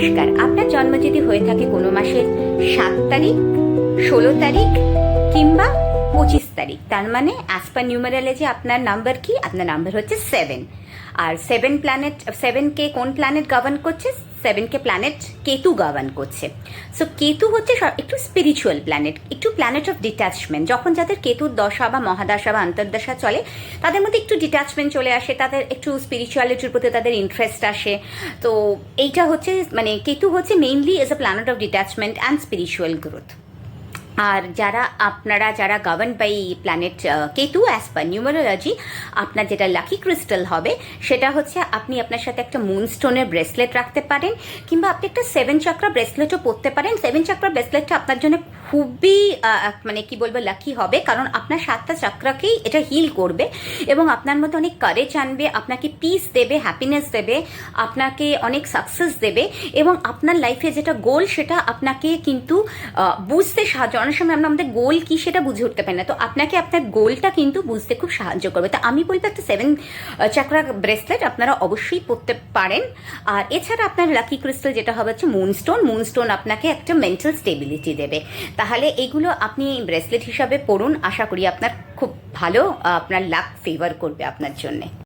নমস্কার। আপনার জন্ম যদি হয়ে থাকে কোনো মাসের 7 তারিখ, 16 তারিখ কিংবা 25 তারিখ, তার মানে অ্যাজ পার নিউমারোলজি আপনার নাম্বার কি? আপনার নাম্বার হচ্ছে 7। আর 7কে কোন প্ল্যানেট গভর্ন করছে? 7কে প্ল্যানেট কেতু গভর্ন করছে। সো কেতু হচ্ছে একটু স্পিরিচুয়াল প্ল্যানেট, একটু প্ল্যানেট অফ ডিট্যাচমেন্ট। যখন যাদের কেতুর দশা বা মহাদশা বা অন্তর্দশা চলে, তাদের মধ্যে একটু ডিট্যাচমেন্ট চলে আসে, তাদের একটু স্পিরিচুয়ালিটির প্রতি তাদের ইন্টারেস্ট আসে। তো এইটা হচ্ছে মানে কেতু হচ্ছে mainly as a planet of detachment and spiritual growth. আর আপনারা যারা govern by planet Ketu as per numerology, আপনার যেটা লাকি ক্রিস্টাল হবে সেটা হচ্ছে আপনি আপনার সাথে একটা মুনস্টোনের ব্রেসলেট রাখতে পারেন, কিংবা আপনি একটা 7 চাকরা ব্রেসলেটও পরতে পারেন। 7 চাকরা ব্রেসলেটটা আপনার জন্য খুবই মানে কি বলবো লাকি হবে, কারণ আপনার 7টা চাকরাকেই এটা হিল করবে এবং আপনার মধ্যে অনেক কারেজ আনবে, আপনাকে পিস দেবে, হ্যাপিনেস দেবে, আপনাকে অনেক সাকসেস দেবে এবং আপনার লাইফে যেটা গোল সেটা আপনাকে কিন্তু বুঝতে সাহায্য। অনেক সময় আমরা আমাদের গোল কি সেটা বুঝে উঠতে পারি না, তো আপনাকে আপনার গোলটা কিন্তু বুঝতে খুব সাহায্য করবে। তো আমি বলবো একটা 7 চাকরা ব্রেসলেট আপনারা অবশ্যই পরতে পারেন। আর এছাড়া আপনার লাকি ক্রিস্টাল যেটা হবে হচ্ছে মুনস্টোন। মুনস্টোন আপনাকে একটা মেন্টাল স্টেবিলিটি দেবে। তাহলে এগুলো আপনি ব্রেসলেট হিসাবে পরুন, আশা করি আপনার খুব ভালো, আপনার লাক ফেভার করবে আপনার জন্যে।